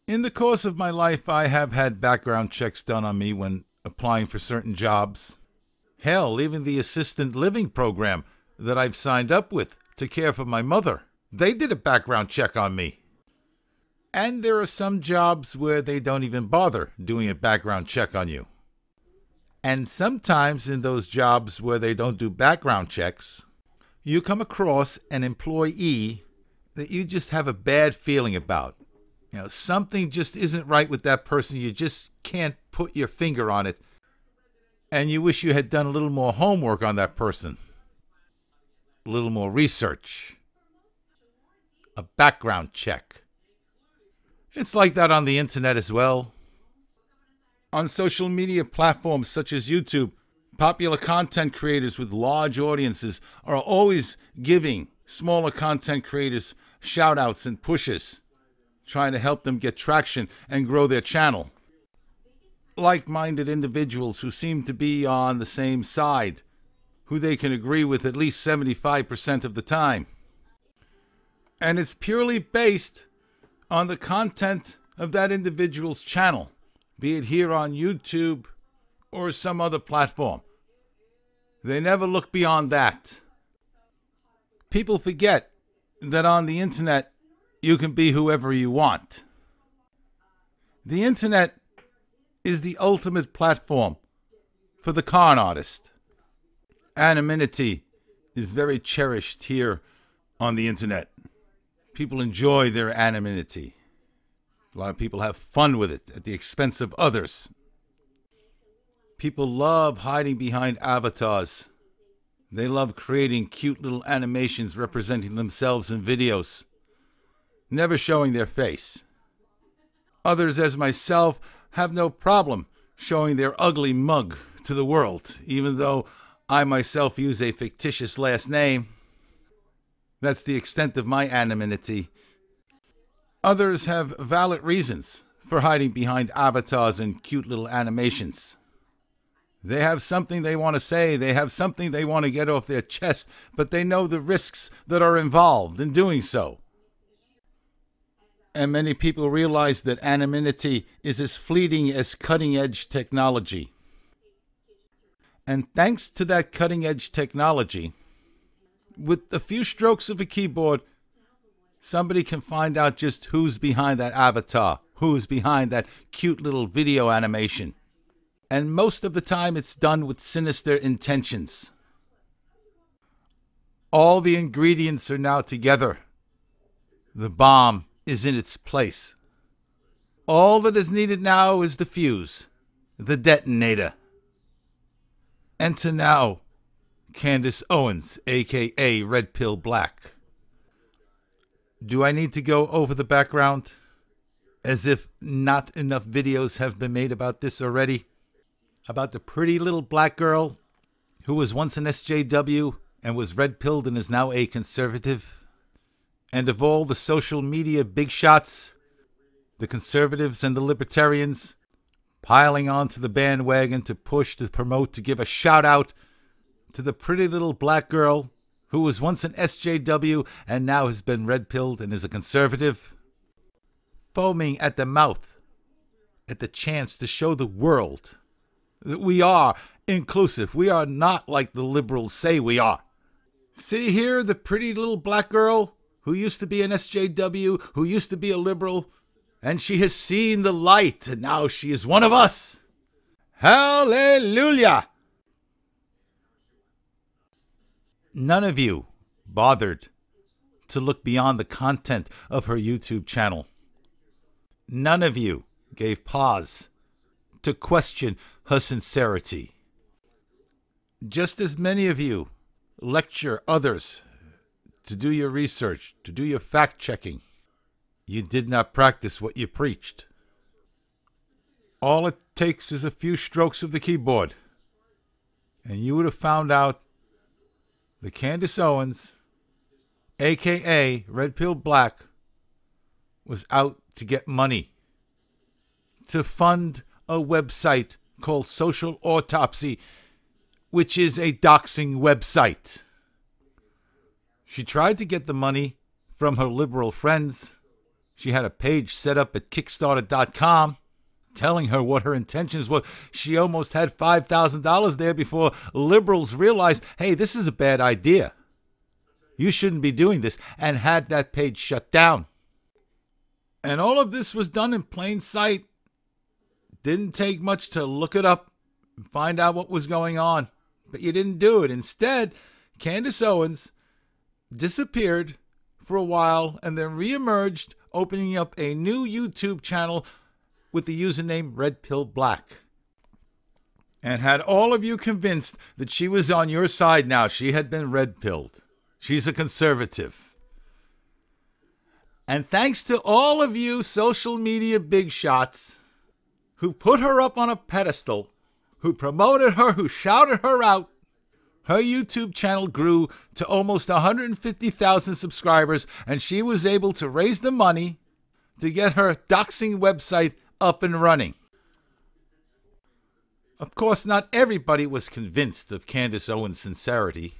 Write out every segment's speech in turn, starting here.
In the course of my life, I have had background checks done on me when applying for certain jobs. Hell, even the assisted living program that I've signed up with to care for my mother, they did a background check on me. And there are some jobs where they don't even bother doing a background check on you. And sometimes in those jobs where they don't do background checks, you come across an employee that you just have a bad feeling about. You know, something just isn't right with that person. You just can't put your finger on it. And you wish you had done a little more homework on that person. A little more research. A background check. It's like that on the internet as well. On social media platforms such as YouTube, popular content creators with large audiences are always giving smaller content creators shout-outs and pushes, trying to help them get traction and grow their channel. Like-minded individuals who seem to be on the same side, who they can agree with at least 75% of the time. And it's purely based on the content of that individual's channel, be it here on YouTube or some other platform. They never look beyond that. People forget that on the internet, you can be whoever you want. The internet is the ultimate platform for the con artist. Anonymity is very cherished here on the internet. People enjoy their anonymity. A lot of people have fun with it at the expense of others. People love hiding behind avatars. They love creating cute little animations representing themselves in videos, never showing their face. Others, as myself, have no problem showing their ugly mug to the world, even though I myself use a fictitious last name. That's the extent of my anonymity. Others have valid reasons for hiding behind avatars and cute little animations. They have something they want to say, they have something they want to get off their chest, but they know the risks that are involved in doing so. And many people realize that anonymity is as fleeting as cutting-edge technology. And thanks to that cutting-edge technology, with a few strokes of a keyboard, somebody can find out just who's behind that avatar, who's behind that cute little video animation. And most of the time it's done with sinister intentions. All the ingredients are now together. The bomb is in its place. All that is needed now is the fuse, the detonator. Enter now Candace Owens, a.k.a. Red Pill Black. Do I need to go over the background? As if not enough videos have been made about this already? About the pretty little black girl who was once an SJW and was red-pilled and is now a conservative? And of all the social media big shots, the conservatives and the libertarians piling onto the bandwagon to push, to promote, to give a shout-out to the pretty little black girl who was once an SJW and now has been red-pilled and is a conservative, foaming at the mouth at the chance to show the world that we are inclusive. We are not like the liberals say we are. See here, the pretty little black girl who used to be an SJW, who used to be a liberal, and she has seen the light, and now she is one of us. Hallelujah! None of you bothered to look beyond the content of her YouTube channel. None of you gave pause to question her sincerity. Just as many of you lecture others to do your research, to do your fact-checking, you did not practice what you preached. All it takes is a few strokes of the keyboard, and you would have found out that Candace Owens, a.k.a. Red Pill Black, was out to get money to fund a website called Social Autopsy, which is a doxing website. She tried to get the money from her liberal friends. She had a page set up at Kickstarter.com telling her what her intentions were. She almost had $5,000 there before liberals realized, hey, this is a bad idea. You shouldn't be doing this, and had that page shut down. And all of this was done in plain sight. Didn't take much to look it up and find out what was going on. But you didn't do it. Instead, Candace Owens disappeared for a while and then reemerged, opening up a new YouTube channel with the username Red Pill Black. And had all of you convinced that she was on your side now. She had been red-pilled. She's a conservative. And thanks to all of you social media big shots who put her up on a pedestal, who promoted her, who shouted her out, her YouTube channel grew to almost 150,000 subscribers, and she was able to raise the money to get her doxing website up and running. Of course, not everybody was convinced of Candace Owens' sincerity.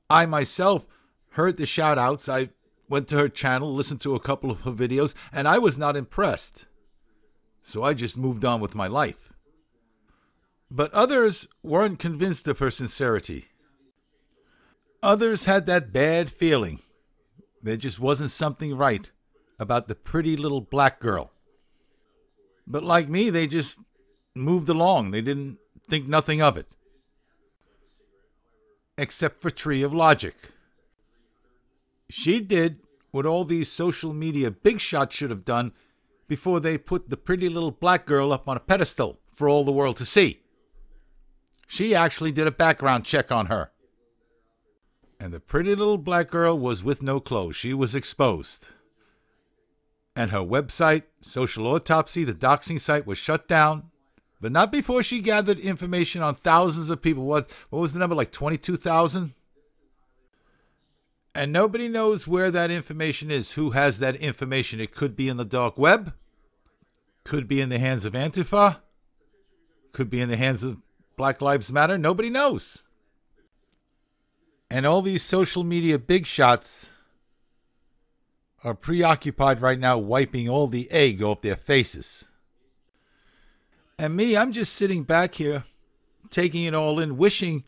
I myself heard the shout-outs. I went to her channel, listened to a couple of her videos, and I was not impressed. So I just moved on with my life. But others weren't convinced of her sincerity. Others had that bad feeling. There just wasn't something right about the pretty little black girl. But like me, they just moved along. They didn't think nothing of it. Except for Tree of Logic. She did what all these social media big shots should have done before they put the pretty little black girl up on a pedestal for all the world to see. She actually did a background check on her. And the pretty little black girl was with no clothes. She was exposed. And her website, Social Autopsy, the doxing site, was shut down. But not before she gathered information on thousands of people. What was the number, like 22,000? And nobody knows where that information is, who has that information. It could be in the dark web, could be in the hands of Antifa, could be in the hands of Black Lives Matter. Nobody knows. And all these social media big shots are preoccupied right now wiping all the egg off their faces. And me, I'm just sitting back here, taking it all in, wishing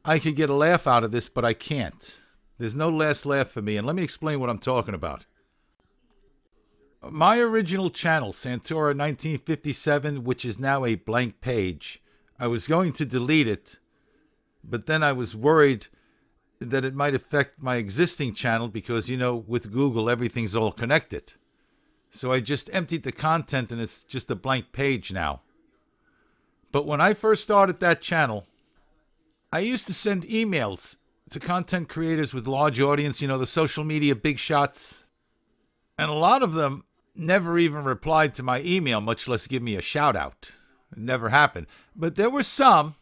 I could get a laugh out of this, but I can't. There's no last laugh for me, and let me explain what I'm talking about. My original channel, Santora 1957, which is now a blank page, I was going to delete it, but then I was worried that it might affect my existing channel because, you know, with Google, everything's all connected. So I just emptied the content, and it's just a blank page now. But when I first started that channel, I used to send emails to content creators with large audience, you know, the social media big shots. And a lot of them never even replied to my email, much less give me a shout out. It never happened. But there were some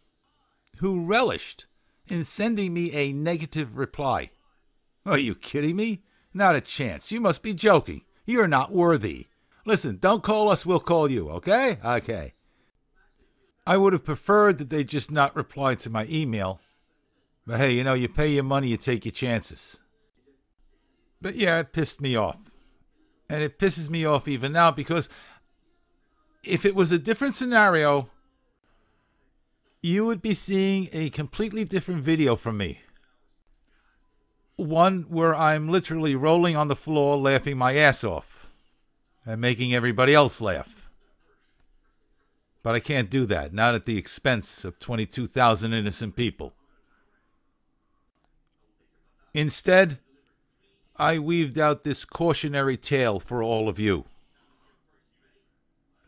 who relished in sending me a negative reply. Are you kidding me? Not a chance. You must be joking. You're not worthy. Listen, don't call us, we'll call you, okay? Okay. I would have preferred that they just not reply to my email. But hey, you know, you pay your money, you take your chances. But yeah, it pissed me off. And it pisses me off even now because if it was a different scenario, you would be seeing a completely different video from me. One where I'm literally rolling on the floor laughing my ass off and making everybody else laugh. But I can't do that, not at the expense of 22,000 innocent people. Instead, I weaved out this cautionary tale for all of you.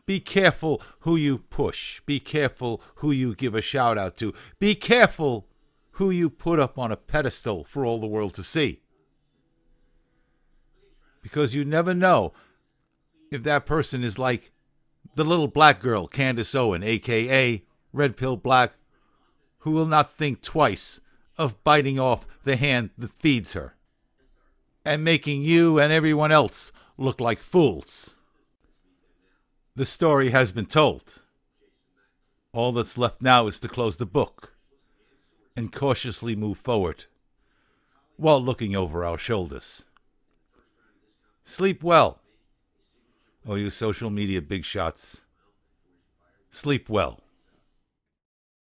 Be careful who you push. Be careful who you give a shout out to. Be careful who you put up on a pedestal for all the world to see. Because you never know if that person is like the little black girl, Candace Owen, a.k.a. Red Pill Black, who will not think twice of biting off the hand that feeds her and making you and everyone else look like fools. The story has been told. All that's left now is to close the book and cautiously move forward. while looking over our shoulders. Sleep well. Oh, you social media big shots. Sleep well.